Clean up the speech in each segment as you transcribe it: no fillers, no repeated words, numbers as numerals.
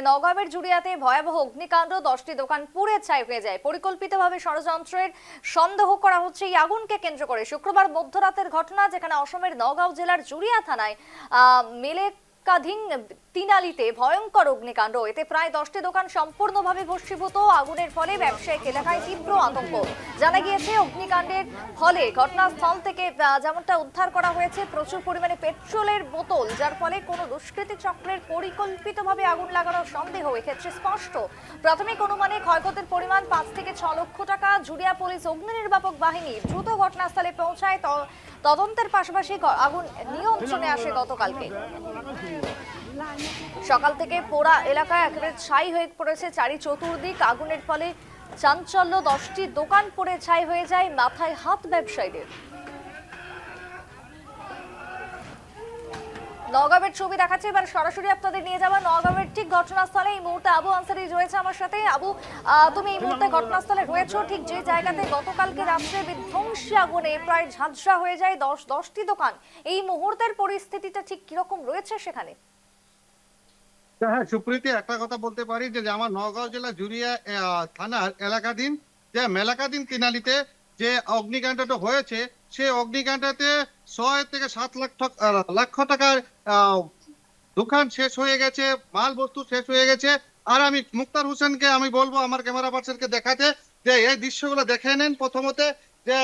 নওগাঁয়ের জুড়িয়াতে ভয়াবহ অগ্নিকাণ্ড, 10টি দোকান পুড়ে ছাই হয়ে যায়। পরিকল্পিতভাবে ষড়যন্ত্রের সন্দেহ করা হচ্ছে এই আগুনকে কেন্দ্র করে। শুক্রবার মধ্যরাতের ঘটনা, যেখানে অসমের নওগাঁও জেলার জুড়িয়া থানায় মেলেকাধিং তিনালিতে ভয়ঙ্কর অগ্নিকাণ্ড। এতে প্রায় 10টি দোকান সম্পূর্ণভাবে ভস্মীভূত। আগুনের ফলে ব্যবসায়িক এলাকায় তীব্র আতঙ্ক। জানা গিয়েছে, অগ্নিকাণ্ডের ফলে ঘটনাস্থল থেকে যেমনটা উদ্ধার করা হয়েছে প্রচুর পরিমাণে পেট্রোলের বোতল, যার ফলে কোনো দুষ্কৃতী চক্রের পরিকল্পিতভাবে আগুন লাগানোর সন্দেহ এক্ষেত্রে স্পষ্ট। প্রাথমিক অনুমানে ক্ষয়ক্ষতির পরিমাণ 5 থেকে 6 লক্ষ টাকা। জুড়িয়া পুলিশ অগ্নি নির্বাপক বাহিনী দ্রুত ঘটনাস্থলে পৌঁছায়। তদন্তের পাশাপাশি আগুন নিয়ন্ত্রণে আসে গতকালকে। সকাল থেকে পোড়া এলাকায় একেবারে ছাই হয়ে পড়েছে চারি চতুর্দিক। আগুনের ফলে চাঞ্চল্য, 10টি দোকান পুড়ে ছাই হয়ে যায়, মাথায় হাত ব্যবসায়ীদের। নওগাঁয়ের ছবি দেখাচ্ছে, এবার সরাসরি আপনাদের নিয়ে যাওয়া নওগাঁয়ের ঠিক ঘটনাস্থলে। এই মুহূর্তে আবু আনসারি রয়েছে আমার সাথে। আবু, তুমি এই মুহূর্তে ঘটনাস্থলে রয়েছো, ঠিক যে জায়গাতে গতকালকে রাত্রে বিধ্বংসী আগুনে প্রায় ঝাঁঝরা হয়ে যায় 10টি দোকান। এই মুহূর্তের পরিস্থিতিটা ঠিক কিরকম রয়েছে সেখানে? হ্যাঁ সুপ্রীতি, একটা কথা বলতে পারি যে আমার নওগাঁও জেলা জুড়িয়া থানার এলাকাধীন যে মেলাকাধীন তিনালিতে যে অগ্নিকাণ্ডটা হয়েছে, সেই অগ্নিকাণ্ডতে 6 থেকে 7 লক্ষ টাকার দোকান শেষ হয়ে গেছে, মাল বস্তু শেষ হয়ে গেছে। আর আমি মুক্তার হোসেনকে আমি বলবো আমার ক্যামেরা পার্সনকে দেখাতে যে এই দৃশ্যগুলো দেখে নেন। প্রথমত যে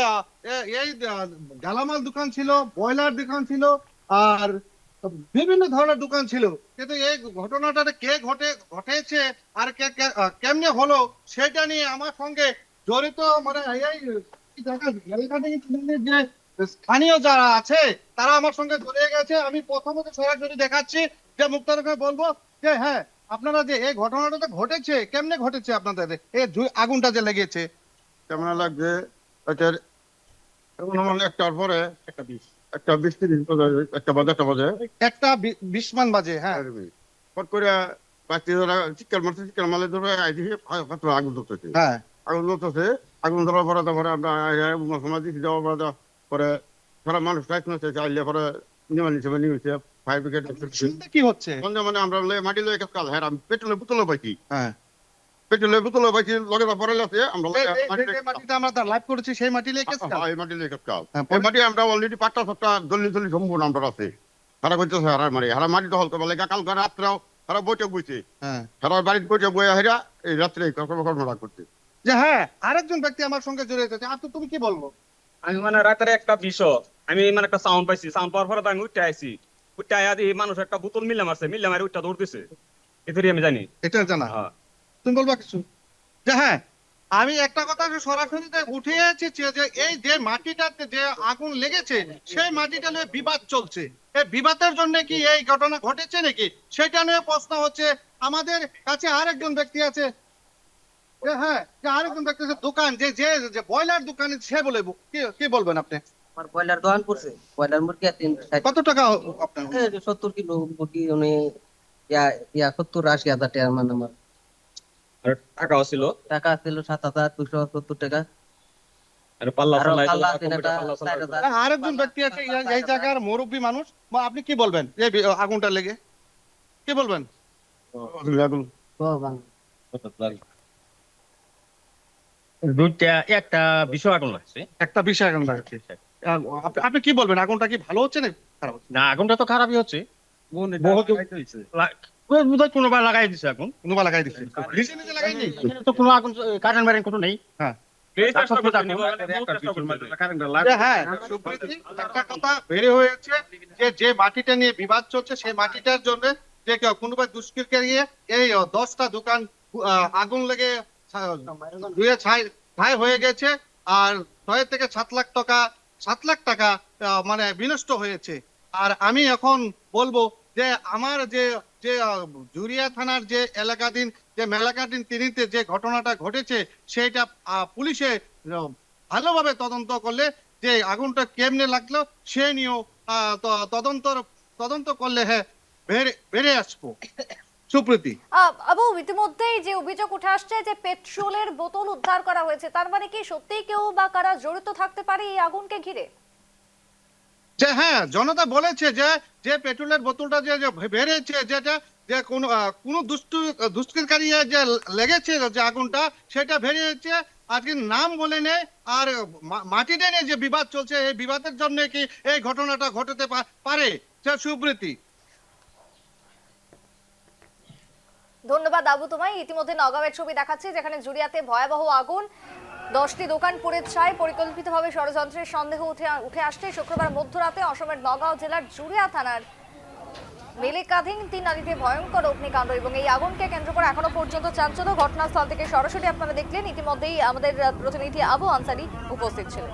এই গালামাল দোকান ছিল, বয়লার দোকান ছিল, আর বিভিন্ন ধরনের দোকান ছিল। কিন্তু এই ঘটনাটা কে ঘটেছে আর কেমনে হলো সেটা নিয়ে আমার সঙ্গে জড়িত মানে এই যে স্থানীয় যারা আছে তারা আমার সঙ্গে জড়িয়ে গেছে। আমি প্রথমত সরাসরি দেখাচ্ছি যে মুক্তারকে বলবো যে হ্যাঁ, আপনারা যে এই ঘটনাটা ঘটেছে কেমনে ঘটেছে, আপনাদের এই আগুনটা যে লেগেছে কেমন লাগছে এটার একটার পরে একটা 20-30 একটা বাজে 1:20 বাজে। হ্যাঁ, ফট করে বাচ্চা ধরা চিৎকার মারছে, চিৎকার মারলে ধরে আগুন ধরতেছে। হ্যাঁ, আগুন ধরতেছে, আগুন ধরার পরে তারপরে আমরা সমাজ যাওয়ার পরে পরে সারা মানুষ চাইলে পরে নিয়েছে ফায়ার ব্রিগেড। কি হচ্ছে মানে আমরা মাটি লয়ে কাজ হ্যাঁ, আমি পেট্রোলের বোতলও পাইছি। হ্যাঁ, পেট্রোলের বোতলও পাইছি, লগে পরে আছে আমরা মাটিটা আমরা লাইভ করেছি, সেই মাটি লেগে এই মাটি লয়ে কাজ। এই মাটি আমরা অলরেডি 5টা 6টা দলি সম্পূর্ণ আমরা আছে। সারা করতেছে হারা মাটি দখল করবো লাগে। কালকে রাত্রেও সারা বইটা বইছে, সারা বাড়ির বইটা বইয়া হেরা এই রাত্রে ঘটনা করতে। যে হ্যাঁ, আরেকজন ব্যক্তি আমার সঙ্গে জড়িয়ে আছে। আর তুমি কি বলবো? আমি মানে রাতের একটা আমি মানে একটা সাউন্ড পাইছি, সাউন্ড পাওয়ার পরে আমি উঠতে আইছি। উঠতে আয়া দিয়ে মানুষ একটা বোতল মিলে মারে উঠটা দৌড়তেছে। এটাই আমি জানি, এটা জানা। হ্যাঁ। তুমি বলবা কিছু? যে হ্যাঁ, আমি একটা কথা সরাসরি উঠে এসেছি যে এই যে মাটিটাতে যে আগুন লেগেছে সেই মাটিটা নিয়ে বিবাদ চলছে। এই বিবাদের জন্য কি এই ঘটনা ঘটেছে নাকি সেটা নিয়ে প্রশ্ন হচ্ছে। আমাদের কাছে আরেকজন ব্যক্তি আছে, হ্যাঁ, যে আরেকজন ব্যক্তি আছে দোকান যে যে বয়লার দোকানে, সে বলে কি বলবেন আপনি? আমার ব্রয়লার দোকান পড়ছে, ব্রয়লার মুরগি আর 360। কত টাকা আপনার? 70 কিলো মুরগি, উনি 70-80 হাজার টাকা মানে আমার আর টাকাও ছিল, টাকা ছিল 7,270 টাকা। আর পাল্লা আরো সালাই পাল্লা আছে এটা 4,000। আরেকজন ব্যক্তি আছে এই জায়গার মুরব্বী মানুষ, আপনি কি বলবেন এই আগুনটা লেগে? কি বলবেন? আগুন দুইটা একটা বিষয় আগুন লাগছে। একটা বিষয় আগুন লাগছে। আপনি কি বলবেন, আগুনটা কি ভালো হচ্ছে না খারাপ হচ্ছে? না, আগুনটা তো খারাপই হচ্ছে। বোধহয় কোনোবা লাগাই দিছে আগুন, কোনোবা লাগাই দিচ্ছে, নিজে নিজে লাগাইনি তো কোনো আগুন কারেন্ট মারেন্ট কোনো নেই। হ্যাঁ, চেষ্টা করছি, হ্যাঁ সুপ্রীতি, একটা কথা বের হয়েছে যে মাটিটা নিয়ে বিবাদ চলছে, সেই মাটিটার জন্য যে কোনোবা দুষ্কৃতকারী এই 10টা দোকান আগুন লেগে ধুয়ে ছাই হয়ে গেছে। আর 6 থেকে 7 লাখ টাকা মানে বিনষ্ট হয়েছে। আর আমি এখন বলবো যে আমার যে যে জুড়িয়া থানার যে এলাকাধীন যে মেলাকাধীন তিনিতে যে ঘটনাটা ঘটেছে সেইটা পুলিশে ভালোভাবে তদন্ত করলে যে আগুনটা কেমনে লাগলো সে নিয়েও তদন্ত করলে হ্যাঁ বেড়ে আসবো। সুপ্রীতি, আবু, ইতিমধ্যেই যে অভিযোগ উঠে আসছে যে পেট্রোলের বোতল উদ্ধার করা হয়েছে, তার মানে কি সত্যিই কেউ বা কারা জড়িত থাকতে পারে এই আগুনকে ঘিরে? যে হ্যাঁ, জনতা বলেছে যে পেট্রোলের বোতলটা যে বেরিয়েছে, যেটা যে কোন দুষ্কৃতকারী যে লেগেছে যে আগুনটা সেটা বেরিয়েছে আজকে নাম বলে নেই আর মাটি টেনে যে বিবাদ চলছে এই বিবাদের জন্য কি এই ঘটনাটা ঘটতে পারে সুপ্রীতি। ধন্যবাদ আবু তোমায়। ইতিমধ্যে নগাঁওয়ের ছবি দেখাচ্ছে যেখানে জুড়িয়াতে ভয়াবহ আগুন, 10টি দোকান পুড়ে ছাই, পরিকল্পিতভাবে ষড়যন্ত্রের সন্দেহ উঠে আসছে শুক্রবার মধ্যরাতে অসমের নগাঁও জেলার জুড়িয়া থানার মেলেকাধীন 3 নালীতে ভয়ঙ্কর অগ্নিকাণ্ড এবং এই আগুনকে কেন্দ্র করে এখনো পর্যন্ত চাঞ্চল্য। ঘটনাস্থল থেকে সরাসরি আপনারা দেখলেন, ইতিমধ্যেই আমাদের প্রতিনিধি আবু আনসারি উপস্থিত ছিলেন।